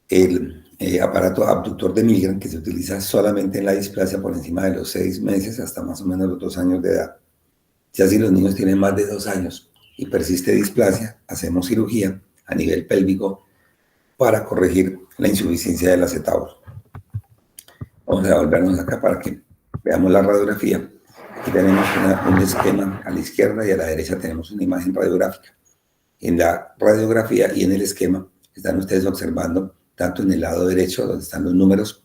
el aparato abductor de Milgram, que se utiliza solamente en la displasia por encima de los 6 meses hasta más o menos los 2 años de edad. Ya si los niños tienen más de 2 años y persiste displasia, hacemos cirugía a nivel pélvico para corregir la insuficiencia del acetábulo. Vamos a volvernos acá para que veamos la radiografía. Aquí tenemos un esquema a la izquierda y a la derecha tenemos una imagen radiográfica. En la radiografía y en el esquema están ustedes observando, tanto en el lado derecho, donde están los números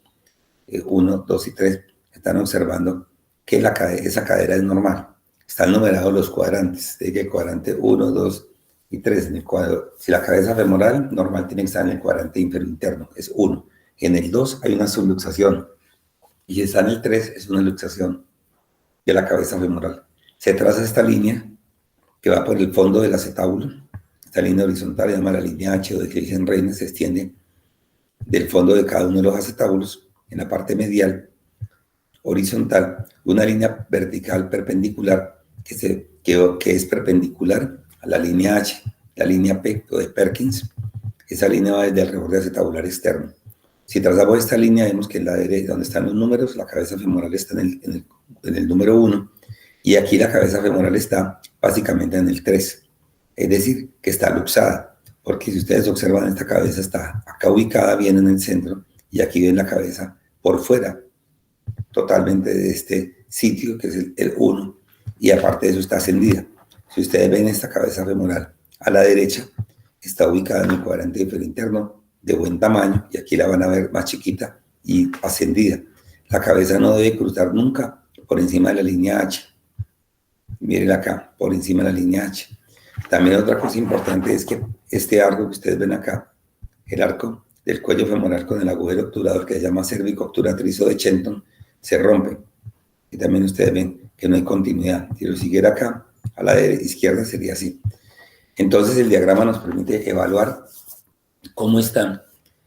1, 2 y 3, están observando que esa cadera es normal. Están numerados los cuadrantes, de que el cuadrante 1, 2 y 3. En el cuadro, si la cabeza femoral normal tiene que estar en el cuadrante inferior interno, es 1. En el 2 hay una subluxación. Y si está en el 3, es una luxación de la cabeza femoral. Se traza esta línea que va por el fondo del acetábulo. Esta línea horizontal se llama la línea H o de Kelsen-Reine, se extiende del fondo de cada uno de los acetábulos en la parte medial horizontal, una línea vertical perpendicular que es perpendicular a la línea H, la línea P o de Perkins. Esa línea va desde el reborde acetabular externo. Si trazamos esta línea, vemos que en la derecha, donde están los números, la cabeza femoral está en el número 1, y aquí la cabeza femoral está básicamente en el 3, es decir, que está luxada, porque si ustedes observan, esta cabeza está acá ubicada bien en el centro, y aquí ven la cabeza por fuera, totalmente de este sitio, que es el 1, y aparte de eso está ascendida. Si ustedes ven esta cabeza femoral a la derecha, está ubicada en el cuadrante inferior interno, de buen tamaño, y aquí la van a ver más chiquita y ascendida. La cabeza no debe cruzar nunca por encima de la línea H. Miren acá, por encima de la línea H. También otra cosa importante es que este arco que ustedes ven acá, el arco del cuello femoral con el agujero obturador que se llama cérvico obturatriz de Shenton, se rompe. Y también ustedes ven que no hay continuidad. Si lo siguiera acá, a la izquierda sería así. Entonces el diagrama nos permite evaluar cómo está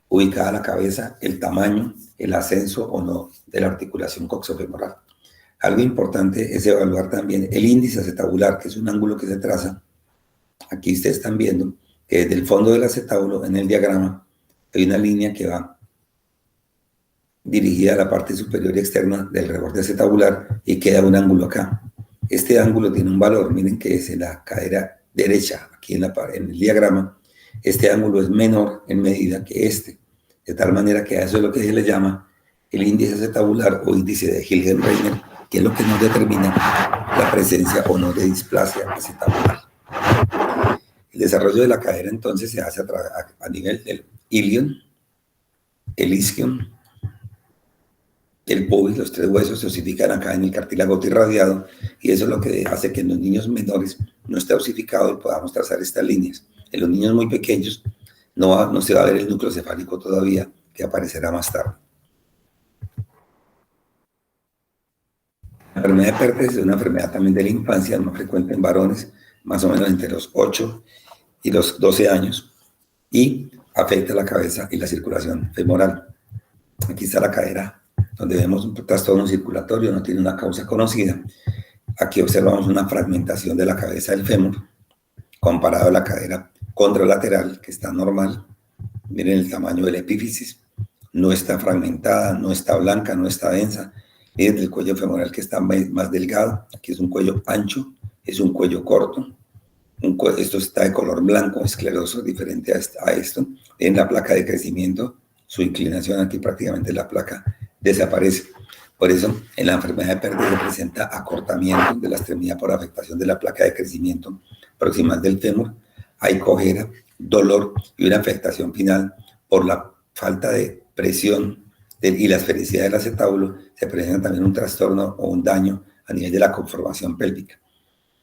ubicada la cabeza, el tamaño, el ascenso o no de la articulación coxofemoral. Algo importante es evaluar también el índice acetabular, que es un ángulo que se traza. Aquí ustedes están viendo que desde el fondo del acetábulo, en el diagrama, hay una línea que va dirigida a la parte superior y externa del reborde acetabular y queda un ángulo acá. Este ángulo tiene un valor, miren que es en la cadera derecha, aquí en el diagrama. Este ángulo es menor en medida que este, de tal manera que a eso es lo que se le llama el índice acetabular o índice de Kelsen-Reine, que es lo que nos determina la presencia o no de displasia acetabular. El desarrollo de la cadera entonces se hace a nivel del ilion, el isquion, el pubis, los 3 huesos se osifican acá en el cartílago irradiado, y eso es lo que hace que en los niños menores no esté osificado y podamos trazar estas líneas. En los niños muy pequeños no se va a ver el núcleo cefálico todavía, que aparecerá más tarde. La enfermedad de Perthes es una enfermedad también de la infancia, más frecuente en varones, más o menos entre los 8 y los 12 años, y afecta la cabeza y la circulación femoral. Aquí está la cadera, donde vemos un trastorno circulatorio, no tiene una causa conocida. Aquí observamos una fragmentación de la cabeza del fémur, comparado a la cadera contralateral, que está normal. Miren el tamaño de la epífisis, no está fragmentada, no está blanca, no está densa. Miren el cuello femoral, que está más delgado. Aquí es un cuello ancho, es un cuello corto. Esto está de color blanco, escleroso, diferente a esto. En la placa de crecimiento, su inclinación aquí prácticamente la placa desaparece. Por eso, en la enfermedad de Perthes se presenta acortamiento de la extremidad por afectación de la placa de crecimiento proximal del fémur. Hay cojera, dolor y una afectación final por la falta de presión y la esfericidad del acetábulo. Se presenta también un trastorno o un daño a nivel de la conformación pélvica.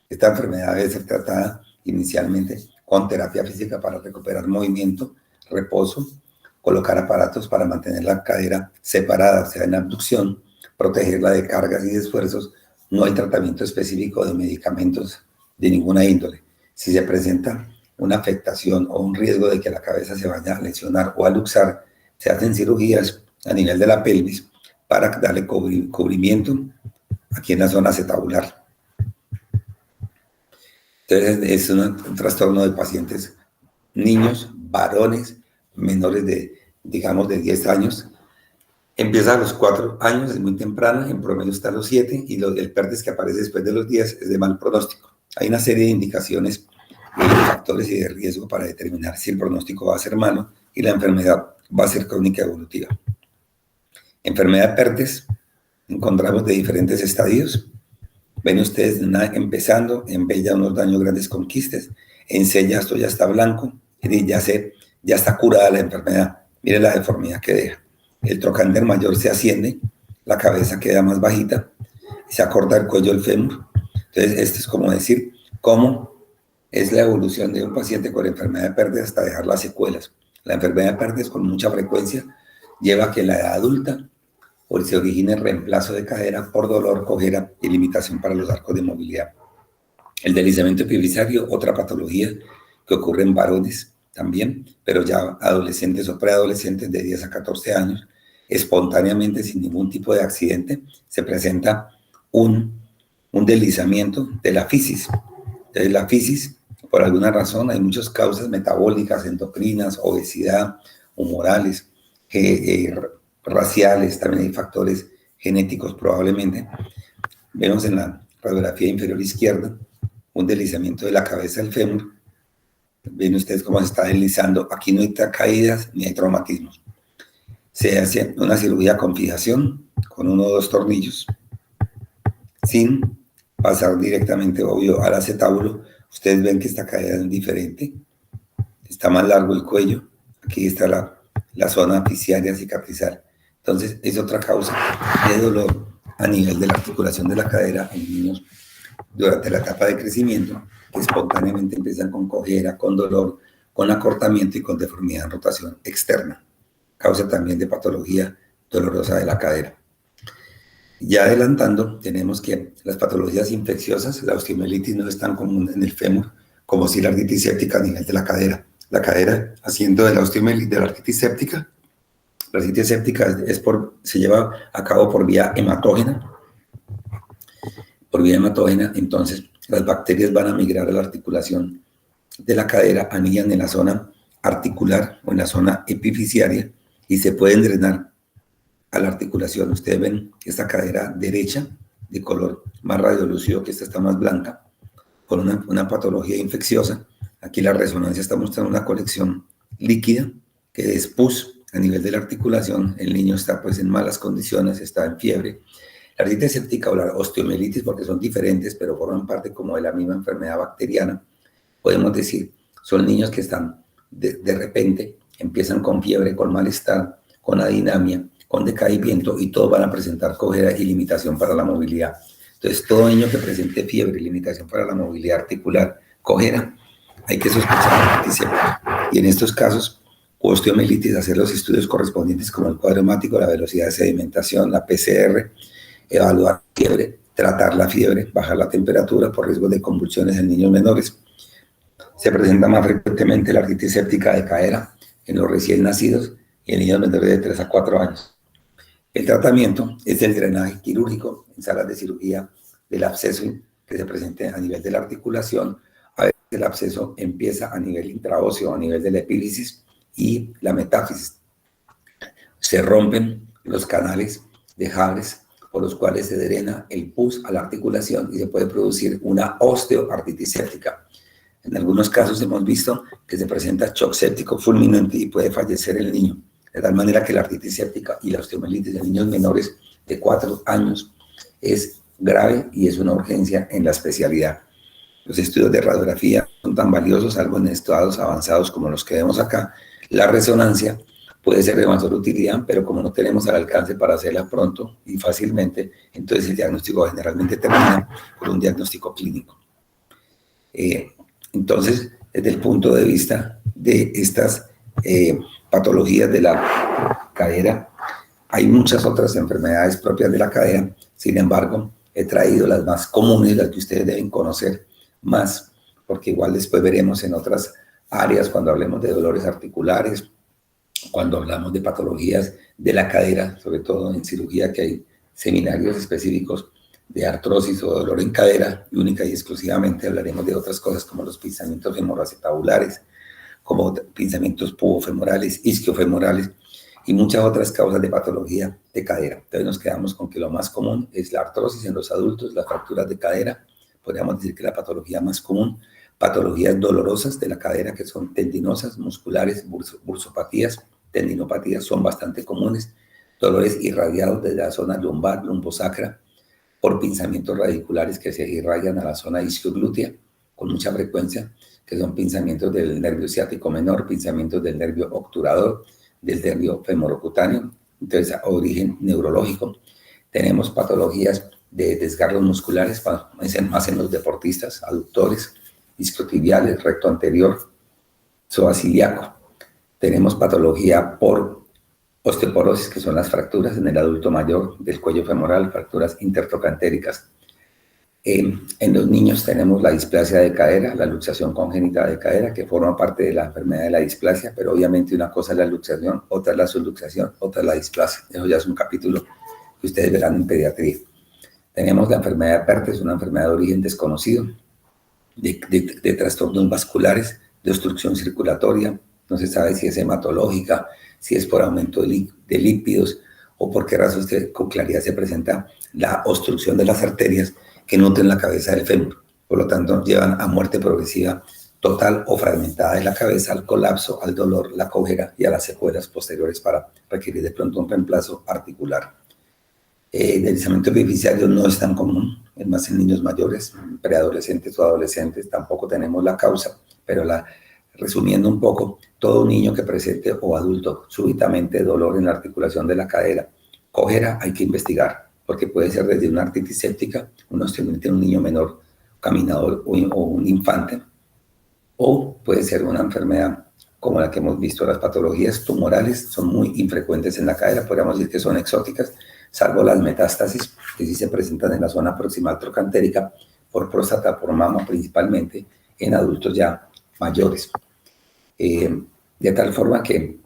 Esta enfermedad debe ser tratada inicialmente con terapia física para recuperar movimiento, reposo, colocar aparatos para mantener la cadera separada, o sea, en abducción, protegerla de cargas y de esfuerzos. No hay tratamiento específico de medicamentos de ninguna índole. Si se presenta una afectación o un riesgo de que la cabeza se vaya a lesionar o a luxar, se hacen cirugías a nivel de la pelvis para darle cubrimiento aquí en la zona acetabular. Entonces es un trastorno de pacientes, niños, varones, menores de digamos de 10 años, empieza a los 4 años, es muy temprana, en promedio está a los 7, y el PERTES que aparece después de los 10 es de mal pronóstico. Hay una serie de indicaciones, de factores y de riesgo para determinar si el pronóstico va a ser malo y la enfermedad va a ser crónica evolutiva. Enfermedad PERTES, encontramos de diferentes estadios. Ven ustedes, empezando, en B ya unos daños grandes con quistes, en C ya esto ya está blanco, y ya está curada la enfermedad. Miren la deformidad que deja. El trocánter mayor se asciende, la cabeza queda más bajita, se acorta el cuello del fémur. Entonces, esto es como decir cómo es la evolución de un paciente con enfermedad de PERTES hasta dejar las secuelas. La enfermedad de PERTES con mucha frecuencia lleva a que en la edad adulta se origine el reemplazo de cadera por dolor, cojera y limitación para los arcos de movilidad. El deslizamiento epifisario, otra patología que ocurre en varones también, pero ya adolescentes o preadolescentes de 10 a 14 años, espontáneamente, sin ningún tipo de accidente, se presenta un deslizamiento de la fisis. Entonces, la fisis, por alguna razón, hay muchas causas metabólicas, endocrinas, obesidad, humorales, raciales, también hay factores genéticos probablemente. Vemos en la radiografía inferior izquierda un deslizamiento de la cabeza del fémur. Ven ustedes cómo se está deslizando. Aquí no hay caídas ni hay traumatismos. Se hace una cirugía con fijación, con 1 o 2 tornillos, sin pasar directamente, obvio, al acetábulo. Ustedes ven que esta caída es diferente. Está más largo el cuello. Aquí está la zona fisciaria cicatrizal. Entonces, es otra causa de dolor a nivel de la articulación de la cadera en niños durante la etapa de crecimiento, que espontáneamente empiezan con cojera, con dolor, con acortamiento y con deformidad en rotación externa. Causa también de patología dolorosa de la cadera. Ya adelantando, tenemos que las patologías infecciosas, la osteomielitis no es tan común en el fémur como si la artritis séptica a nivel de la cadera. La cadera, haciendo de la osteomielitis, de la artritis séptica, la artritis séptica se lleva a cabo por vía hematógena. Entonces las bacterias van a migrar a la articulación de la cadera, anidan en la zona articular o en la zona epifisiaria y se pueden drenar a la articulación. Ustedes ven esta cadera derecha de color más radiolúcido, que esta está más blanca, con una patología infecciosa. Aquí la resonancia está mostrando una colección líquida que es pus a nivel de la articulación. El niño está pues en malas condiciones, está en fiebre. La artritis séptica o la osteomielitis, porque son diferentes, pero forman parte como de la misma enfermedad bacteriana, podemos decir, son niños que están de repente, empiezan con fiebre, con malestar, con adinamia, con decaimiento, y todos van a presentar cojera y limitación para la movilidad. Entonces, todo niño que presente fiebre y limitación para la movilidad articular, cojera, hay que sospechar artritis séptica. Y en estos casos, osteomielitis, hacer los estudios correspondientes como el cuadro hemático, la velocidad de sedimentación, la PCR, evaluar fiebre, tratar la fiebre, bajar la temperatura por riesgo de convulsiones en niños menores. Se presenta más frecuentemente la artritis séptica de cadera en los recién nacidos y en niños menores de 3 a 4 años. El tratamiento es el drenaje quirúrgico en salas de cirugía del absceso que se presente a nivel de la articulación. A veces el absceso empieza a nivel intraóseo, a nivel de la epífisis y la metáfisis. Se rompen los canales de Jabres por los cuales se drena el pus a la articulación y se puede producir una osteoartritis séptica. En algunos casos hemos visto que se presenta shock séptico fulminante y puede fallecer el niño. De tal manera que la artritis séptica y la osteomielitis de niños menores de 4 años es grave y es una urgencia en la especialidad. Los estudios de radiografía son tan valiosos, algo en estados avanzados como los que vemos acá. La resonancia puede ser de mayor utilidad, pero como no tenemos al alcance para hacerla pronto y fácilmente, entonces el diagnóstico generalmente termina por un diagnóstico clínico. Entonces, desde el punto de vista de estas patologías de la cadera, hay muchas otras enfermedades propias de la cadera. Sin embargo, he traído las más comunes, las que ustedes deben conocer más, porque igual después veremos en otras áreas cuando hablemos de dolores articulares, cuando hablamos de patologías de la cadera, sobre todo en cirugía, que hay seminarios específicos de artrosis o dolor en cadera, y única y exclusivamente hablaremos de otras cosas como los pinzamientos femoroacetabulares, como pinzamientos pubofemorales, isquiofemorales, y muchas otras causas de patología de cadera. Entonces nos quedamos con que lo más común es la artrosis en los adultos, las fracturas de cadera, podríamos decir que la patología más común, patologías dolorosas de la cadera que son tendinosas, musculares, bursopatías, tendinopatías son bastante comunes, dolores irradiados desde la zona lumbar, lumbosacra, por pinzamientos radiculares que se irradian a la zona isquioglútea con mucha frecuencia, que son pinzamientos del nervio ciático menor, pinzamientos del nervio obturador, del nervio femorocutáneo, entonces a origen neurológico. Tenemos patologías de desgarros musculares, más en los deportistas, aductores, isquiotibiales, recto anterior, psoas-ilíaco. Tenemos patología por osteoporosis, que son las fracturas en el adulto mayor del cuello femoral, fracturas intertrocantéricas. En los niños tenemos la displasia de cadera, la luxación congénita de cadera, que forma parte de la enfermedad de la displasia, pero obviamente una cosa es la luxación, otra es la subluxación, otra es la displasia. Eso ya es un capítulo que ustedes verán en pediatría. Tenemos la enfermedad de Pertes, una enfermedad de origen desconocido, de trastornos vasculares, de obstrucción circulatoria, no se sabe si es hematológica, si es por aumento de lípidos o por qué razón con claridad se presenta la obstrucción de las arterias que nutren la cabeza del fémur. Por lo tanto, llevan a muerte progresiva total o fragmentada de la cabeza, al colapso, al dolor, la cojera y a las secuelas posteriores para requerir de pronto un reemplazo articular. Deslizamiento epifisiario no es tan común, es más en niños mayores, preadolescentes o adolescentes, tampoco tenemos la causa, pero resumiendo un poco, todo niño que presente o adulto súbitamente dolor en la articulación de la cadera, cojera, hay que investigar, porque puede ser desde una artritis séptica, un osteomielite en un niño menor, caminador o un infante, o puede ser una enfermedad como la que hemos visto. Las patologías tumorales son muy infrecuentes en la cadera, podríamos decir que son exóticas, salvo las metástasis, que sí se presentan en la zona proximal trocantérica, por próstata, por mama principalmente, en adultos ya mayores. De tal forma que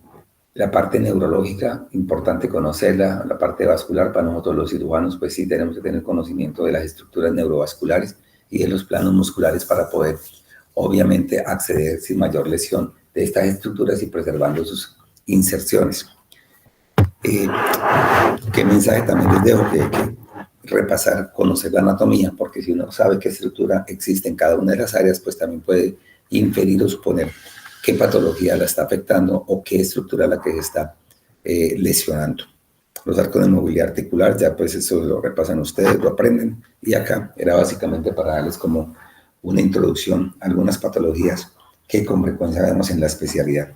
la parte neurológica, importante conocerla, la parte vascular, para nosotros los cirujanos, pues sí tenemos que tener conocimiento de las estructuras neurovasculares y de los planos musculares para poder, obviamente, acceder sin mayor lesión de estas estructuras y preservando sus inserciones. ¿Qué mensaje también les dejo? Que repasar, conocer la anatomía, porque si uno sabe qué estructura existe en cada una de las áreas, pues también puede inferir o suponer qué patología la está afectando o qué estructura la que se está lesionando. Los arcos de movilidad articular, ya pues eso lo repasan ustedes, lo aprenden, y acá era básicamente para darles como una introducción a algunas patologías que con frecuencia vemos en la especialidad.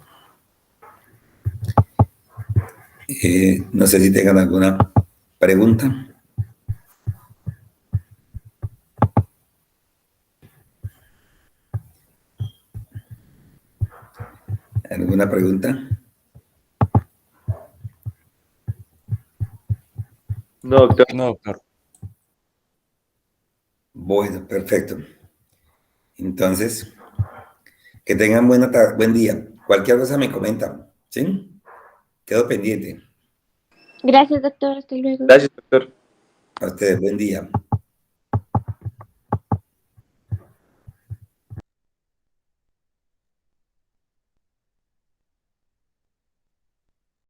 No sé si tengan alguna pregunta. ¿Alguna pregunta? No, doctor. No, doctor. Bueno, perfecto. Entonces, que tengan buen día. Cualquier cosa me comentan, ¿sí? Quedo pendiente. Gracias, doctor. Hasta luego. Gracias, doctor. A ustedes, buen día.